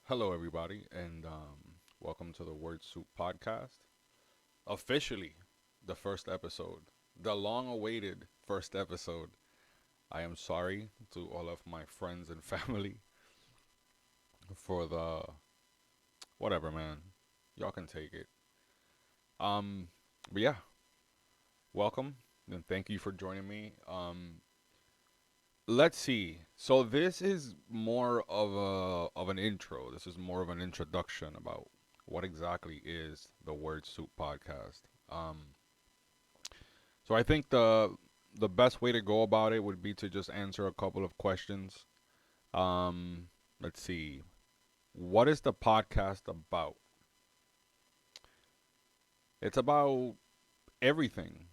Hello, everybody, and welcome to the Word Soup podcast. Officially, the first episode, the long awaited first episode. I am sorry to all of my friends and family for the whatever, man. Y'all can take it. Um, but yeah, welcome and thank you for joining me. Let's see. So this is more of an intro. This is more of an introduction about what exactly is the Word Soup podcast. So I think the best way to go about it would be to just answer a couple of questions. Let's see. What is the podcast about? It's about everything.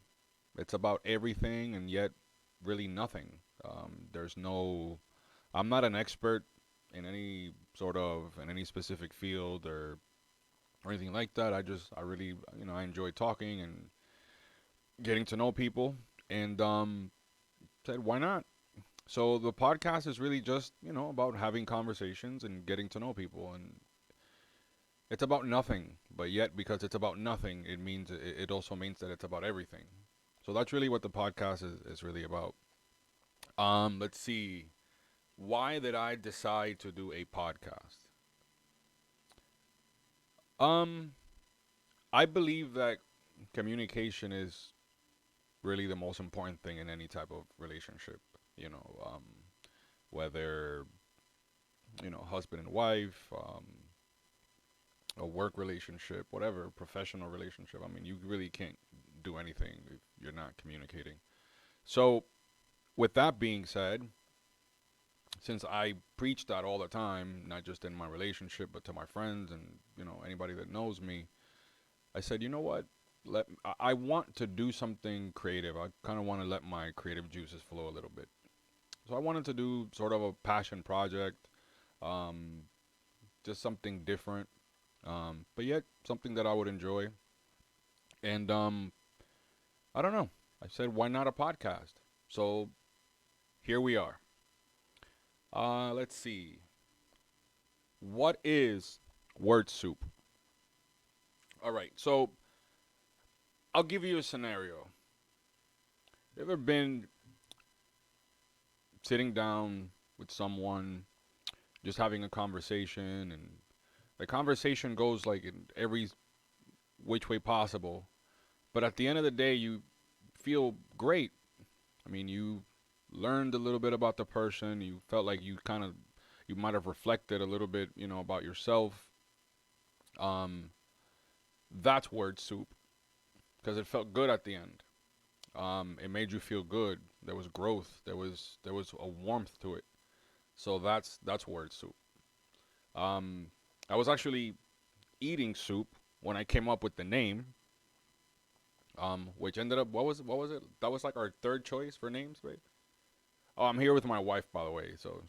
It's about everything and yet really nothing. There's no I'm not an expert in any in any specific field or anything like that. I really I enjoy talking and getting to know people and said why not. So the podcast is really just about having conversations and getting to know people, and it's about nothing. But yet, because it's about nothing, it also means that it's about everything. So that's really what the podcast is really about. Let's see. Why did I decide to do a podcast? Um, I believe that communication is really the most important thing in any type of relationship. You know, whether husband and wife, a work relationship, whatever, professional relationship. I mean, you really can't do anything if you're not communicating. So, with that being said, since I preach that all the time, not just in my relationship, but to my friends and anybody that knows me, I said, you know what? I want to do something creative. I kind of want to let my creative juices flow a little bit. So I wanted to do sort of a passion project, um, just something different, but yet something that I would enjoy. And I don't know. I said, why not a podcast? So here we are. Let's see. What is word soup? All right. So I'll give you a scenario. You ever been sitting down with someone, just having a conversation, and the conversation goes like in every which way possible, but at the end of the day, you feel great. I mean, you learned a little bit about the person. You felt like you might have reflected a little bit, about yourself. Um, that's word soup because it felt good at the end. It made you feel good. There was growth. There was a warmth to it. So that's word soup. Um, I was actually eating soup when I came up with the name, which ended up what was it? That was like our third choice for names, right? Oh, I'm here with my wife, by the way. So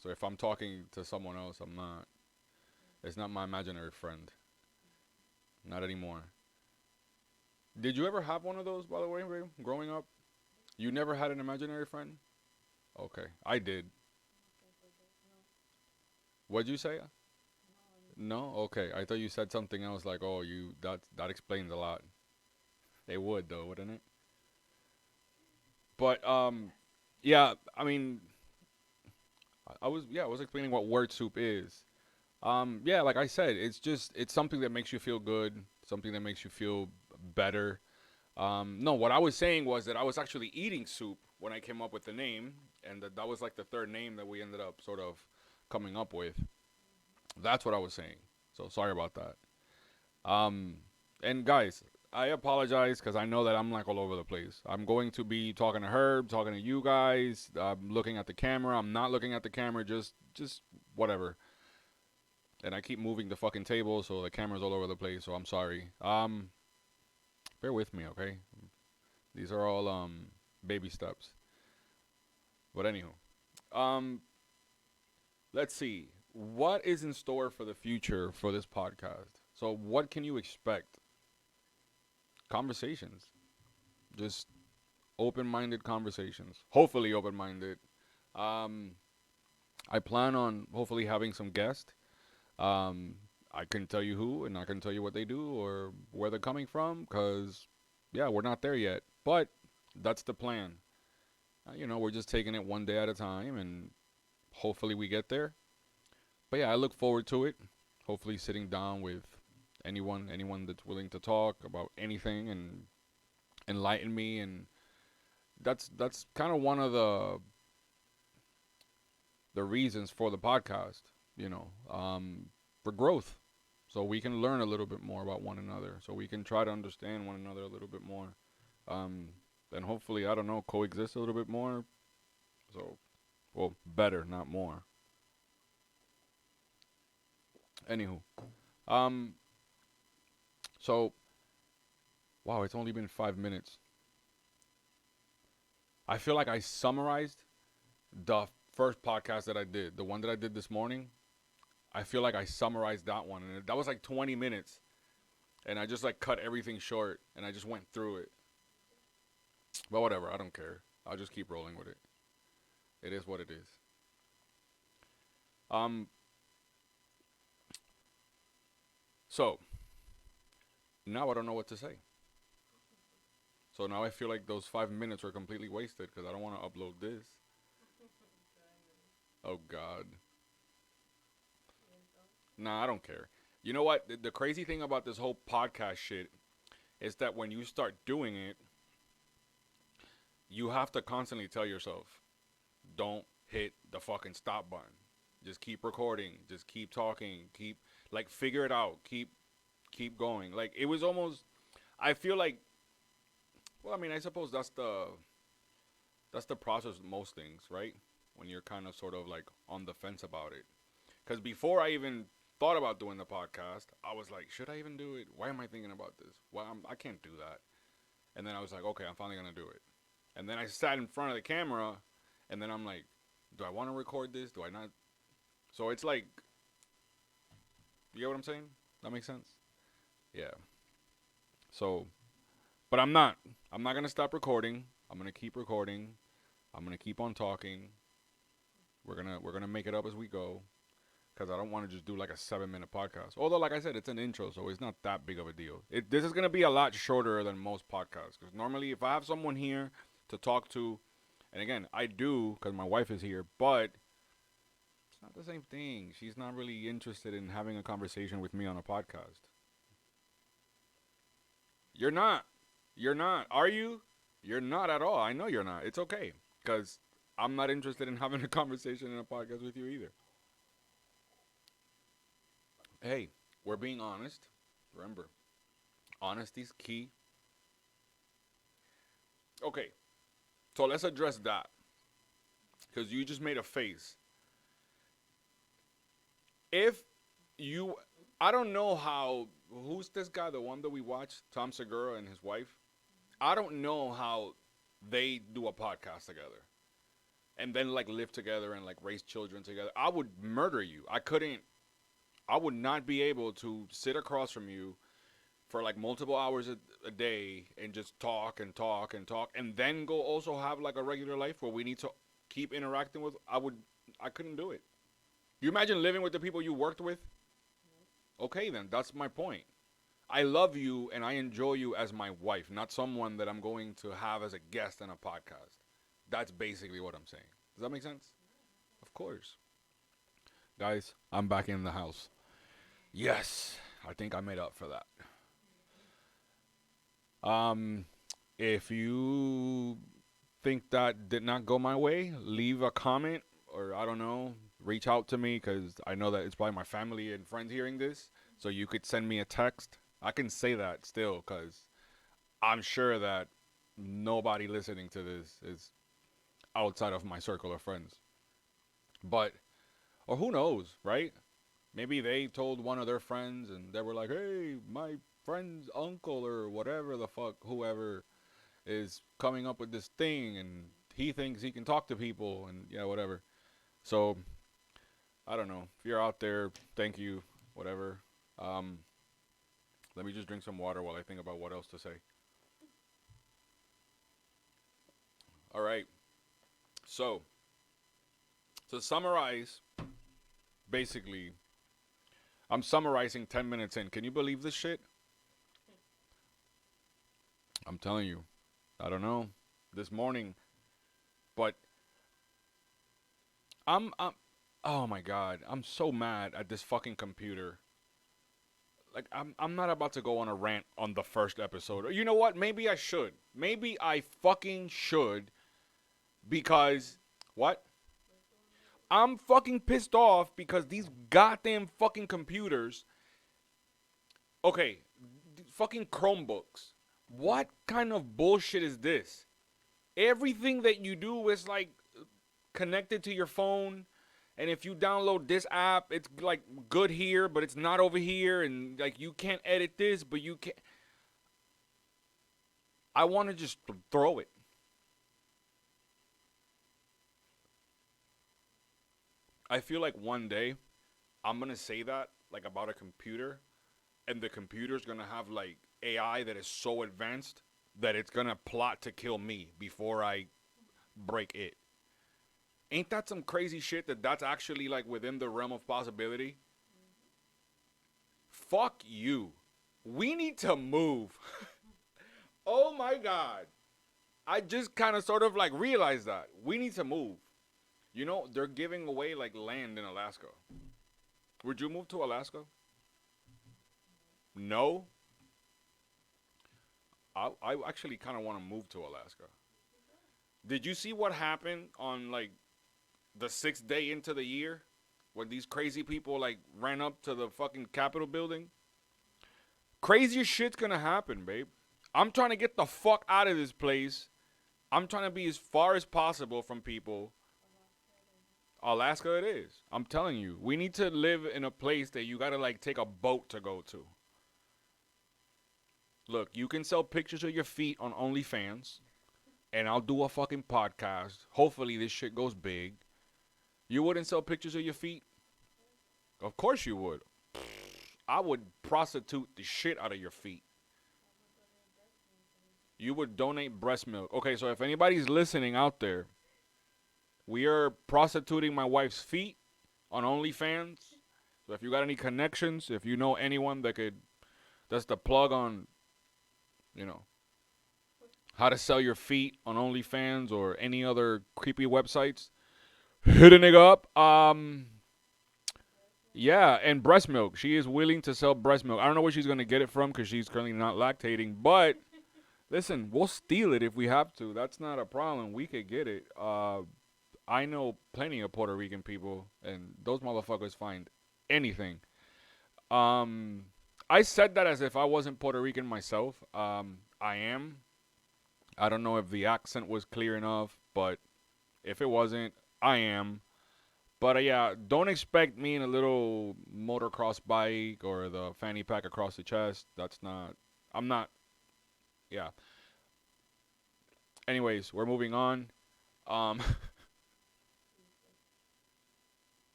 if I'm talking to someone else, I'm not. It's not my imaginary friend. Not anymore. Did you ever have one of those, by the way, Ray, growing up? You never had an imaginary friend? Okay, I did. What'd you say? No? Okay, I thought you said something else like, oh, that explains a lot. It would though, wouldn't it? But yeah, I mean, I was explaining what word soup is. Yeah, like I said, it's something that makes you feel good, something that makes you feel better. No, what I was saying was that I was actually eating soup when I came up with the name, and that was like the third name that we ended up sort of coming up with. That's what I was saying. So sorry about that. Um, and guys, I apologize because I know that I'm like all over the place. I'm going to be talking to Herb, talking to you guys. I'm looking at the camera. I'm not looking at the camera. Just whatever. And I keep moving the fucking table, so the camera's all over the place. So I'm sorry. Bear with me, okay? These are all baby steps. But anywho, um, let's see. What is in store for the future for this podcast? So what can you expect? Conversations, just open-minded conversations. Hopefully open-minded. Um, I plan on hopefully having some guests. Um, I couldn't tell you who, and I couldn't tell you what they do or where they're coming from, because yeah, we're not there yet. But that's the plan. We're just taking it one day at a time, and hopefully we get there. But yeah, I look forward to it. Hopefully, sitting down with anyone that's willing to talk about anything and enlighten me, and that's kind of one of the reasons for the podcast. For growth, so we can learn a little bit more about one another, so we can try to understand one another a little bit more, um, and hopefully, I don't know, coexist a little bit more. So, well, better, not more. Anywho, um, so wow, it's only been 5 minutes. I feel like I summarized the first podcast that I did, the one that I did this morning. I feel like I summarized that one, and that was like 20 minutes, and I just like cut everything short, and I just went through it. But whatever, I don't care. I'll just keep rolling with it. It is what it is. Um, so now I don't know what to say. So now I feel like those 5 minutes were completely wasted because I don't want to upload this. Oh God. Nah, I don't care. You know what? The crazy thing about this whole podcast shit is that when you start doing it, you have to constantly tell yourself, don't hit the fucking stop button. Just keep recording. Just keep talking. Keep like figure it out. Keep going. Like it was almost. I feel like. Well, I mean, I suppose that's the process of most things, right? When you're kind of sort of like on the fence about it. Because before I even thought about doing the podcast, I was like, should I even do it? Why am I thinking about this? Well, I can't do that. And then I was like, okay, I'm finally gonna do it. And then I sat in front of the camera, and then I'm like, do I want to record this? Do I not? So it's like, you get what I'm saying? That makes sense. Yeah. So, but I'm not. I'm not gonna stop recording. I'm gonna keep recording. I'm gonna keep on talking. We're gonna make it up as we go, because I don't want to just do like a 7 minute podcast. Although, like I said, it's an intro, so it's not that big of a deal. This is gonna be a lot shorter than most podcasts, because normally if I have someone here to talk to, and again I do because my wife is here, but it's not the same thing. She's not really interested in having a conversation with me on a podcast. You're not. You're not. Are you? You're not at all. I know you're not. It's okay, because I'm not interested in having a conversation in a podcast with you either. Hey, we're being honest. Remember, honesty's key. Okay, so let's address that, because you just made a face. If you, I don't know how. Who's this guy? The one that we watched, Tom Segura and his wife. I don't know how they do a podcast together and then like live together and like raise children together. I would murder you. I couldn't. I would not be able to sit across from you for like multiple hours a day and just talk and talk and talk and then go also have like a regular life where we need to keep interacting with. I couldn't do it. You imagine living with the people you worked with? Okay, then that's my point. I love you and I enjoy you as my wife, not someone that I'm going to have as a guest on a podcast. That's basically what I'm saying. Does that make sense? Of course. Guys, I'm back in the house. Yes, I think I made up for that. Um, if you think that did not go my way, leave a comment or I don't know, reach out to me because I know that it's probably my family and friends hearing this. So you could send me a text. I can say that still because I'm sure that nobody listening to this is outside of my circle of friends. But, or who knows, right? Maybe they told one of their friends and they were like, hey, my friend's uncle or whatever the fuck, whoever is coming up with this thing and he thinks he can talk to people and yeah, whatever. So I don't know. If you're out there, thank you, whatever. Um, Let me just drink some water while I think about what else to say. All right. So to summarize, basically, I'm summarizing 10 minutes in. Can you believe this shit? I'm telling you. I don't know. This morning, but I'm oh my god, I'm so mad at this fucking computer. Like I'm not about to go on a rant on the first episode. Or you know what? Maybe I should. Maybe I fucking should because what? I'm fucking pissed off because these goddamn fucking computers. Okay, fucking Chromebooks. What kind of bullshit is this? Everything that you do is like connected to your phone. And if you download this app, it's like good here, but it's not over here. And like you can't edit this, but you can. I want to just throw it. I feel like one day I'm gonna say that like about a computer, and the computer's gonna have like AI that is so advanced that it's gonna plot to kill me before I break it. Ain't that some crazy shit that that's actually like within the realm of possibility? Fuck you. We need to move. Oh my god. I just kind of sort of like realized that. We need to move. You know, they're giving away like land in Alaska. Would you move to Alaska? No. I actually kind of want to move to Alaska. Did you see what happened on like the 6th day into the year when these crazy people like ran up to the fucking Capitol building? Crazier shit's gonna happen, babe. I'm trying to get the fuck out of this place. I'm trying to be as far as possible from people. Alaska it is. I'm telling you. We need to live in a place that you gotta like take a boat to go to. Look, you can sell pictures of your feet on OnlyFans, and I'll do a fucking podcast. Hopefully this shit goes big. You wouldn't sell pictures of your feet? Of course you would. I would prostitute the shit out of your feet. You would donate breast milk. Okay, so if anybody's listening out there, we are prostituting my wife's feet on OnlyFans. So if you got any connections, if you know anyone that could, that's the plug on, you know, how to sell your feet on OnlyFans or any other creepy websites, hit a nigga up. Yeah, and breast milk. She is willing to sell breast milk. I don't know where she's gonna get it from because she's currently not lactating. But listen, we'll steal it if we have to. That's not a problem. We could get it. I know plenty of Puerto Rican people, and those motherfuckers find anything. Um, I said that as if I wasn't Puerto Rican myself. I am. I don't know if the accent was clear enough, but if it wasn't, I am. But yeah, don't expect me in a little motocross bike or the fanny pack across the chest. That's not. I'm not. Yeah. Anyways, we're moving on. Um,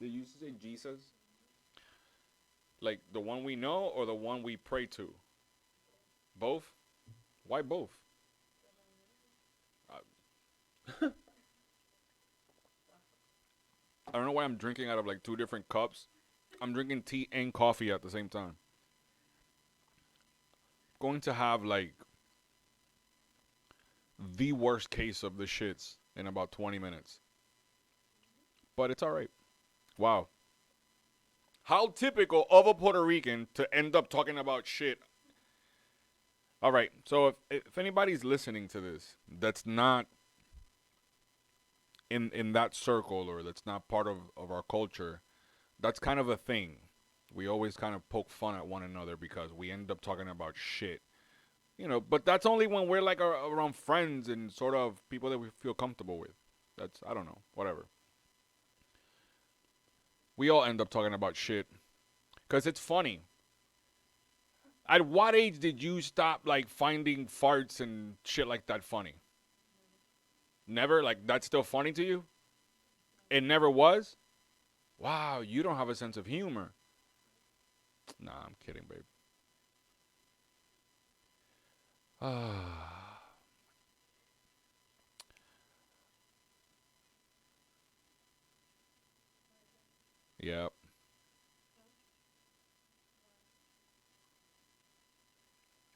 did you say Jesus? Like the one we know or the one we pray to? Both? Why both? I don't know why I'm drinking out of like two different cups. I'm drinking tea and coffee at the same time. Going to have like the worst case of the shits in about 20 minutes. But it's all right. Wow. How typical of a Puerto Rican to end up talking about shit. All right. So if anybody's listening to this that's not in that circle or that's not part of our culture, that's kind of a thing. We always kind of poke fun at one another because we end up talking about shit. You know, but that's only when we're like around friends and sort of people that we feel comfortable with. That's, I don't know, whatever. We all end up talking about shit because it's funny. At what age did you stop like finding farts and shit like that funny? Never? Like that's still funny to you? It never was? Wow, you don't have a sense of humor. Nah, I'm kidding, babe. Ah, yeah.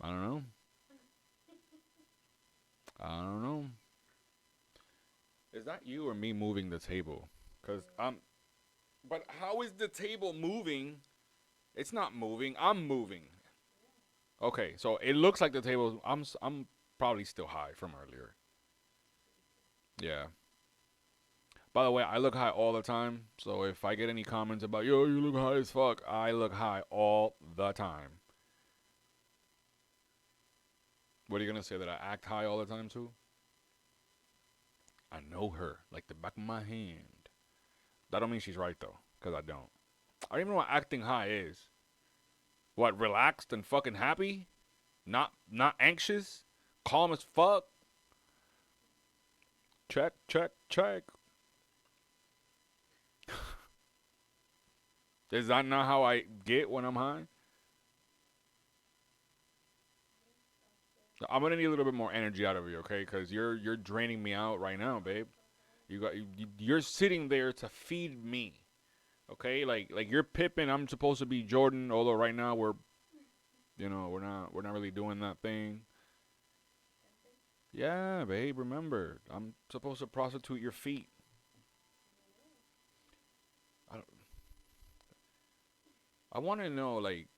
I don't know. I don't know. Is that you or me moving the table? Cause I'm. But how is the table moving? It's not moving. I'm moving. Okay, so it looks like the table. I'm probably still high from earlier. Yeah. By the way, I look high all the time. So if I get any comments about yo, you look high as fuck, I look high all the time. What are you gonna say that I act high all the time too? I know her like the back of my hand. That don't mean she's right though, cause I don't. I don't even know what acting high is. What, relaxed and fucking happy? Not anxious? Calm as fuck? Check, check, check. Is that not how I get when I'm high? I'm gonna need a little bit more energy out of you, okay? Cause you're draining me out right now, babe. You're sitting there to feed me, okay? Like you're Pippen. I'm supposed to be Jordan. Although right now we're not really doing that thing. Yeah, babe. Remember, I'm supposed to prostitute your feet. I don't, I want to know like,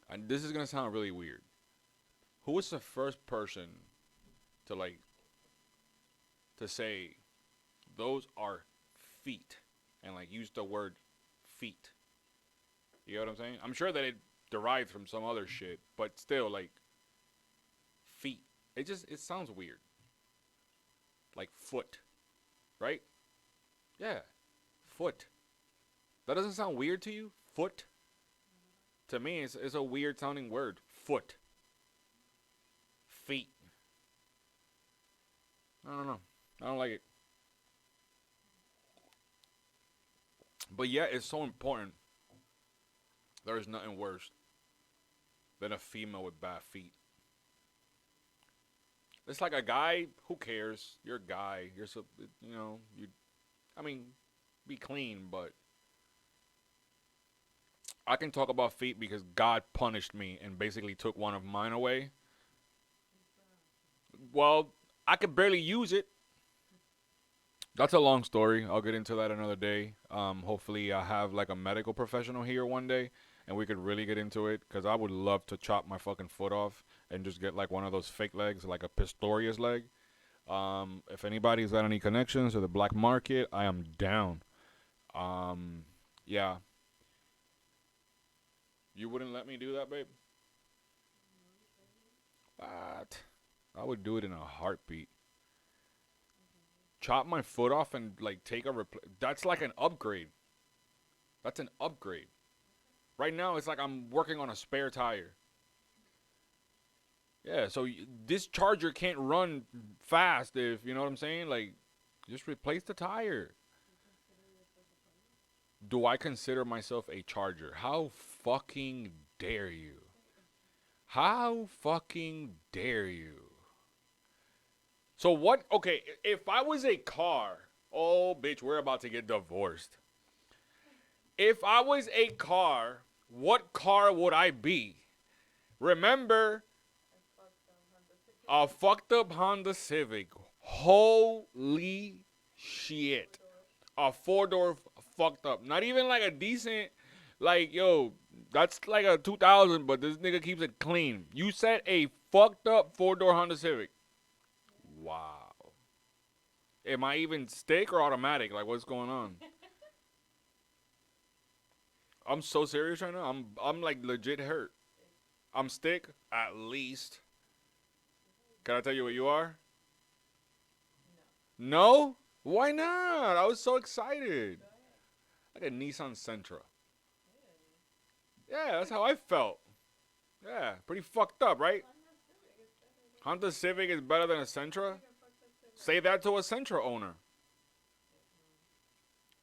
and this is gonna sound really weird. Who was the first person to like to say those are feet and like use the word feet? You know what I'm saying? I'm sure that it derived from some other shit, but still like feet. It sounds weird. Like foot, right? Yeah, foot. That doesn't sound weird to you? Foot? To me, it's a weird sounding word. Foot. Feet. I don't know. I don't like it. But yeah, it's so important. There is nothing worse than a female with bad feet. It's like a guy. Who cares? You're a guy. You're so you know you. I mean, be clean, but I can talk about feet because God punished me and basically took one of mine away. Well, I could barely use it. That's a long story. I'll get into that another day. Hopefully, I have like a medical professional here one day, and we could really get into it. Cause I would love to chop my fucking foot off and just get like one of those fake legs, like a Pistorius leg. If anybody's got any connections to the black market, I am down. Um, yeah, you wouldn't let me do that, babe. What? I would do it in a heartbeat. Chop my foot off and like take a That's like an upgrade. That's an upgrade. Right now, it's like I'm working on a spare tire. Yeah, so this charger can't run fast if you know what I'm saying. Like, just replace the tire. Do I consider myself a charger? How fucking dare you? How fucking dare you? So what? Okay, if I was a car, oh bitch, we're about to get divorced. If I was a car, what car would I be? Remember, a fucked up Honda Civic. Holy shit. A four door fucked up. Not even like a decent, like, yo, that's like a 2000, but this nigga keeps it clean. You said a fucked up four-door Honda Civic. Wow. Am I even stick or automatic? Like, what's going on? I'm so serious right now. I'm like legit hurt. I'm stick at least. Can I tell you what you are? No? Why not? I was so excited. Like a Nissan Sentra. Yeah, that's how I felt. Yeah, pretty fucked up, right? Honda Civic is better than a Sentra? Say that to a Sentra owner.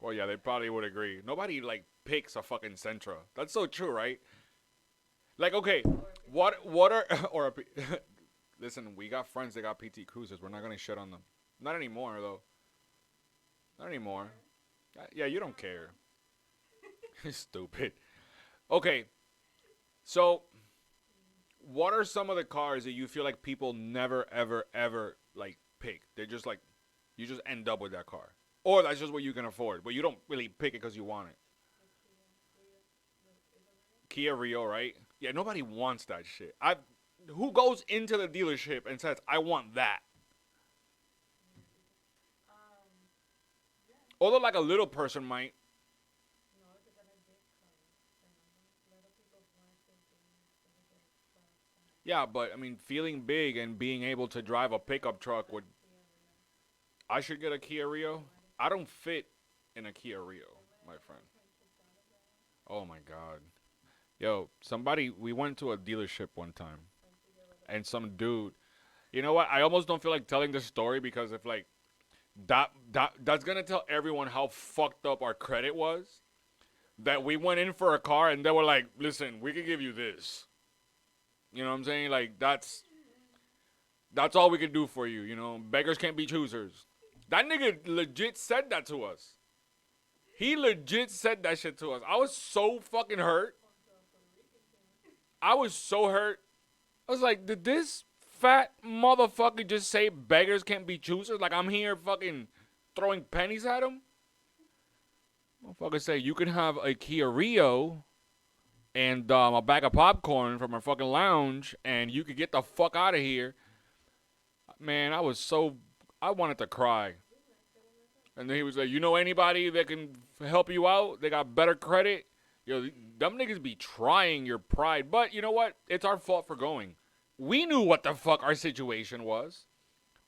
Well, yeah, they probably would agree. Nobody like picks a fucking Sentra. That's so true, right? Like, okay, what are or a listen? We got friends that got PT Cruisers. We're not gonna shit on them. Not anymore, though. Not anymore. Yeah, you don't care. Stupid. Okay, so what are some of the cars that you feel like people never, ever, ever like pick? They're just like, you just end up with that car, or that's just what you can afford, but you don't really pick it because you want it. Kia Rio, right? Yeah, nobody wants that shit. I Who goes into the dealership and says, "I want that"? Although like a little person might. Yeah, but I mean, feeling big and being able to drive a pickup truck would. I should get a Kia Rio. I don't fit in a Kia Rio, my friend. Oh my god. Yo, somebody. We went to a dealership one time, and some dude. You know what? I almost don't feel like telling this story because if like that's gonna tell everyone how fucked up our credit was. That we went in for a car and they were like, "Listen, we can give you this." You know what I'm saying? Like that's all we can do for you. You know, beggars can't be choosers. That nigga legit said that to us. He legit said that shit to us. I was so fucking hurt. I was so hurt. I was like, did this fat motherfucker just say beggars can't be choosers? Like I'm here fucking throwing pennies at him? Motherfucker say you can have a Kia Rio and a bag of popcorn from our fucking lounge and you could get the fuck out of here. Man, I wanted to cry. And then he was like, you know anybody that can help you out? They got better credit? Yo, them niggas be trying your pride. But you know what? It's our fault for going. We knew what the fuck our situation was.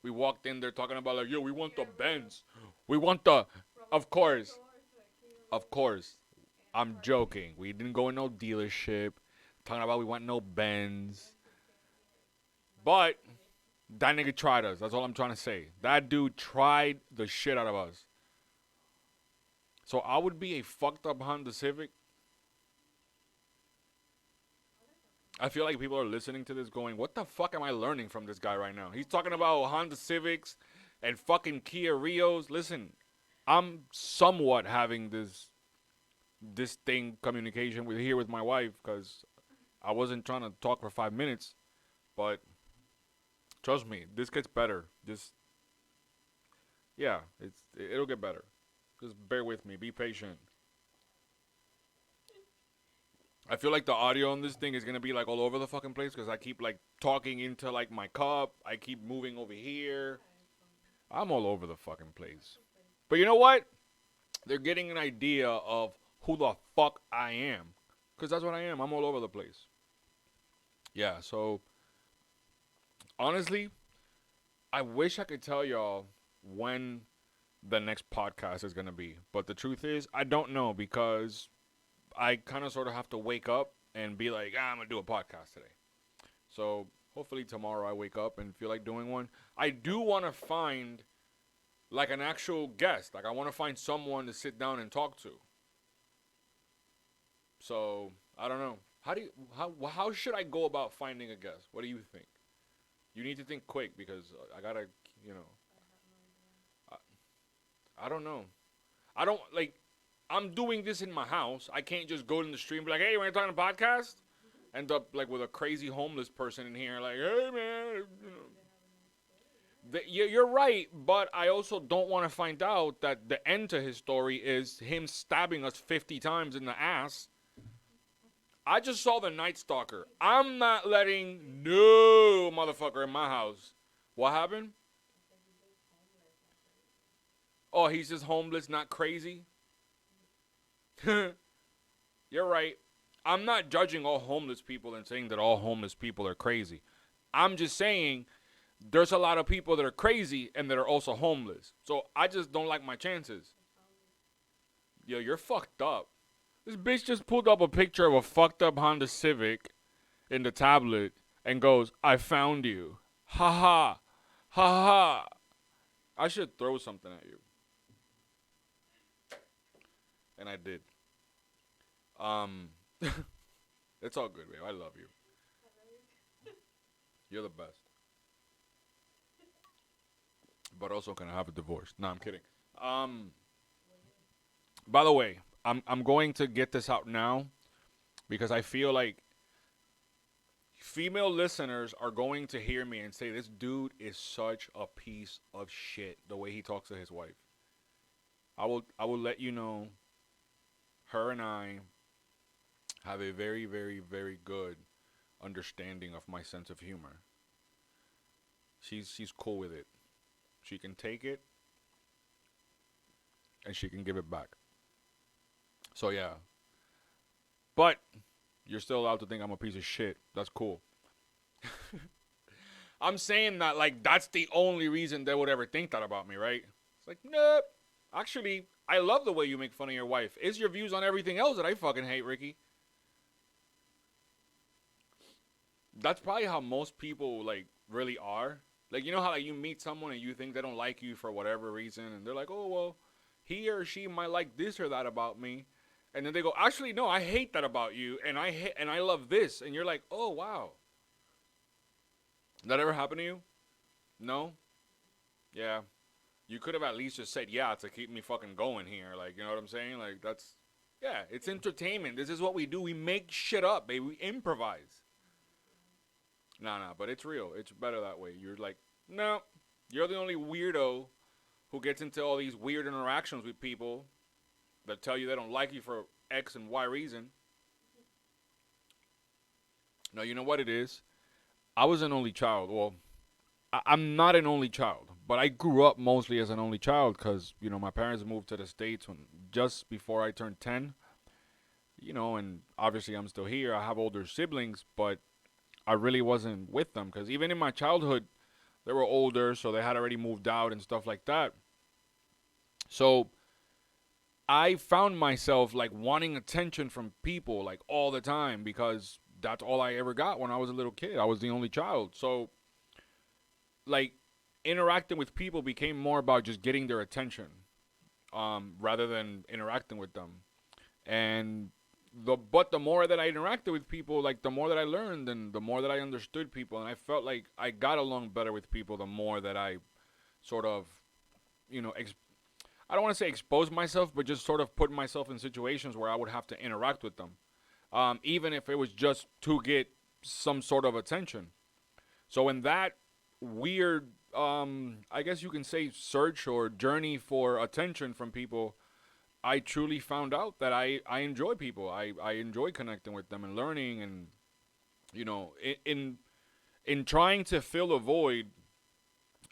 We walked in there talking about like, yo, we want the Benz. We want the, of course, of course. I'm joking. We didn't go in no dealership. Talking about we want no Benz. But that nigga tried us. That's all I'm trying to say. That dude tried the shit out of us. So I would be a fucked up Honda Civic. I feel like people are listening to this going, what the fuck am I learning from this guy right now? He's talking about Honda Civics and fucking Kia Rios. Listen, I'm somewhat having this thing communication with here with my wife because I wasn't trying to talk for 5 minutes, but trust me, this gets better. Just yeah, it'll get better. Just bear with me. Be patient. I feel like the audio on this thing is gonna be like all over the fucking place because I keep like talking into like my cup. I keep moving over here. I'm all over the fucking place. But you know what? They're getting an idea of who the fuck I am. Because that's what I am. I'm all over the place. Yeah, so honestly, I wish I could tell y'all when the next podcast is going to be. But the truth is, I don't know because I kind of sort of have to wake up and be like, I'm going to do a podcast today. So hopefully tomorrow I wake up and feel like doing one. I do want to find like an actual guest. Like I want to find someone to sit down and talk to. So I don't know. How should I go about finding a guest? What do you think? You need to think quick because I gotta, you know, I, I don't know. I don't like. I'm doing this in my house. I can't just go in the street and be like, "Hey, we're talking a podcast." End up like with a crazy homeless person in here, like, "Hey, man." You know. You're right, but I also don't want to find out that the end to his story is him stabbing us 50 times in the ass. I just saw the Night Stalker. I'm not letting no motherfucker in my house. What happened? Oh, he's just homeless, not crazy? You're right. I'm not judging all homeless people and saying that all homeless people are crazy. I'm just saying there's a lot of people that are crazy and that are also homeless. So I just don't like my chances. Yo, you're fucked up. This bitch just pulled up a picture of a fucked up Honda Civic in the tablet and goes, I found you. Ha ha. Ha ha. I should throw something at you. And I did. Um, it's all good, babe. I love you. You're the best. But also, can I have a divorce? No, I'm kidding. Um, by the way, I'm going to get this out now because I feel like female listeners are going to hear me and say this dude is such a piece of shit the way he talks to his wife. I will let you know her and I have a very very very good understanding of my sense of humor. She's cool with it. She can take it and she can give it back. So yeah. But you're still allowed to think I'm a piece of shit. That's cool. I'm saying that like that's the only reason they would ever think that about me, right? It's like, nope. Actually, I love the way you make fun of your wife. It's your views on everything else that I fucking hate, Ricky. That's probably how most people like really are. Like you know how like you meet someone and you think they don't like you for whatever reason, and they're like, oh well, he or she might like this or that about me, and then they go, actually no, I hate that about you, and I love this, and you're like, oh wow, that ever happened to you? No, yeah. You could have at least just said yeah to keep me fucking going here. Like you know what I'm saying? Like that's yeah, it's entertainment. This is what we do. We make shit up, baby. We improvise. Nah, but it's real. It's better that way. You're like, no, you're the only weirdo who gets into all these weird interactions with people that tell you they don't like you for X and Y reason. No, you know what it is? I was an only child. Well, I'm not an only child, but I grew up mostly as an only child because, you know, my parents moved to the States when just before I turned 10. You know, and obviously I'm still here. I have older siblings, but I really wasn't with them because even in my childhood, they were older, so they had already moved out and stuff like that. So I found myself like wanting attention from people like all the time because that's all I ever got when I was a little kid. I was the only child. So like interacting with people became more about just getting their attention rather than interacting with them. And the more that I interacted with people, like the more that I learned and the more that I understood people, and I felt like I got along better with people the more that I sort of, you know, I don't want to say expose myself, but just sort of put myself in situations where I would have to interact with them, even if it was just to get some sort of attention. So in that weird, I guess you can say, search or journey for attention from people, I truly found out that I enjoy people. I enjoy connecting with them and learning, and you know, in trying to fill a void,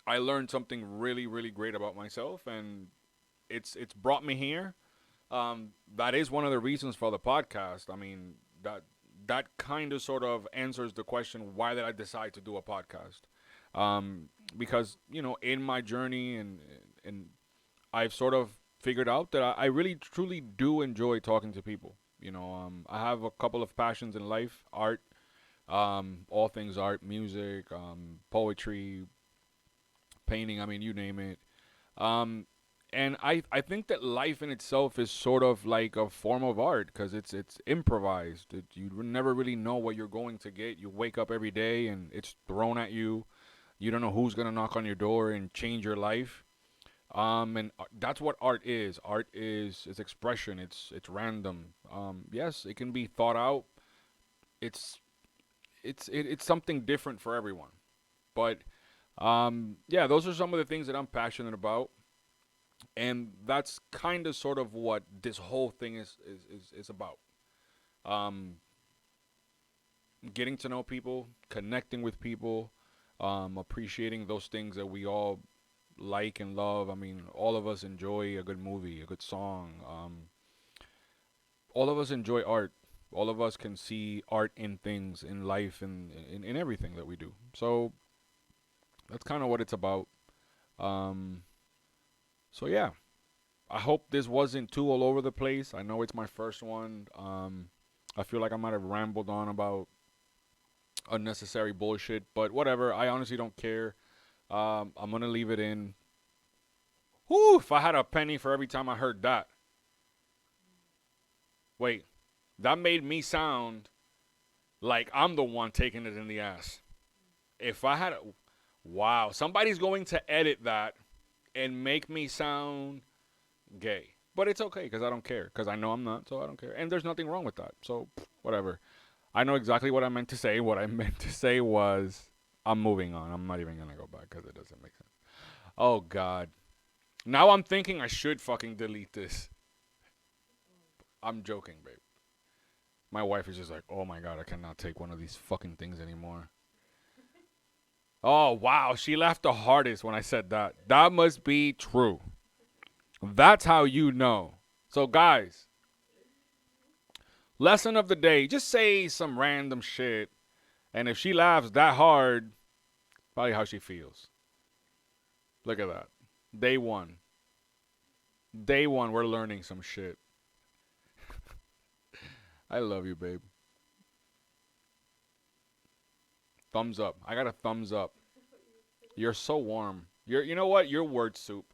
I learned something really really great about myself, and it's brought me here. That is one of the reasons for the podcast. I mean that that kind of sort of answers the question, why did I decide to do a podcast? Because you know, in my journey and I've sort of figured out that I really truly do enjoy talking to people. You know, I have a couple of passions in life: art, all things art, music, poetry, painting. I mean, you name it. Um, and I think that life in itself is sort of like a form of art because it's improvised. You never really know what you're going to get. You wake up every day and it's thrown at you. You don't know who's gonna knock on your door and change your life. And that's what art is. Art is expression. It's random. Yes, it can be thought out. It's it's something different for everyone. But yeah, those are some of the things that I'm passionate about, and that's kind of sort of what this whole thing is about. Um, Getting to know people, connecting with people, appreciating those things that we all like and love. I mean, all of us enjoy a good movie, a good song. All of us enjoy art. All of us can see art in things, in life, and in everything that we do. So that's kind of what it's about. Um, so yeah, I hope this wasn't too all over the place. I know it's my first one. I feel like I might have rambled on about unnecessary bullshit, but whatever. I honestly don't care. I'm gonna leave it in. Whew, if I had a penny for every time I heard that. Wait, that made me sound like I'm the one taking it in the ass. If I had a. Wow, somebody's going to edit that and make me sound gay. But it's okay because I don't care because I know I'm not, so I don't care. And there's nothing wrong with that. So, whatever. I know exactly what I meant to say. What I meant to say was, I'm moving on. I'm not even gonna go back because it doesn't make sense. Oh God. Now I'm thinking I should fucking delete this. I'm joking, babe. My wife is just like, oh my God, I cannot take one of these fucking things anymore. Oh wow, she laughed the hardest when I said that. That must be true. That's how you know. So guys, lesson of the day: just say some random shit, and if she laughs that hard, probably how she feels. Look at that. Day one. Day one, we're learning some shit. I love you, babe. Thumbs up. I got a thumbs up. You're so warm. You know what? You're word soup.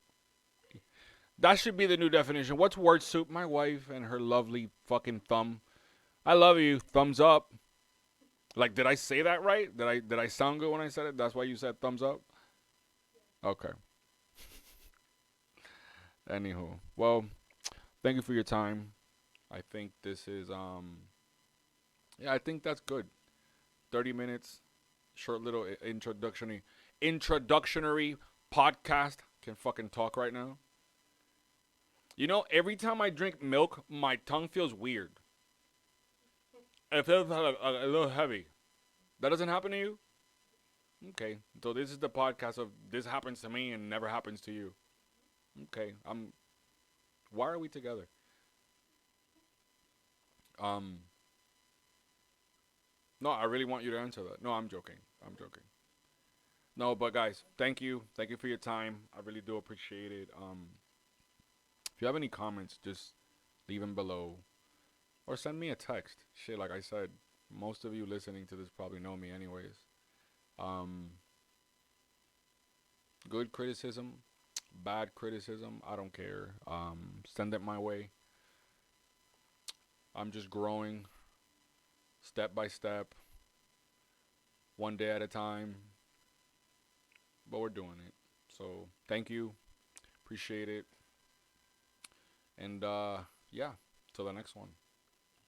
That should be the new definition. What's word soup? My wife and her lovely fucking thumb. I love you. Thumbs up. Like, did I say that right? Did I sound good when I said it? That's why you said thumbs up? Okay. Anywho. Well, thank you for your time. I think this is yeah, I think that's good. 30 minutes, short little introductionary podcast. Can fucking talk right now. You know, every time I drink milk, my tongue feels weird. It feels a little heavy. That doesn't happen to you? Okay. So this is the podcast of this happens to me and never happens to you. Okay. Why are we together? Um no, I really want you to answer that. No, I'm joking. I'm joking. No, but guys, thank you. Thank you for your time. I really do appreciate it. If you have any comments, just leave them below or send me a text. Shit, like I said, most of you listening to this probably know me anyways. Um Good criticism, bad criticism, I don't care. Send it my way. I'm just growing step by step, one day at a time, but we're doing it. So thank you, appreciate it, and yeah, till the next one.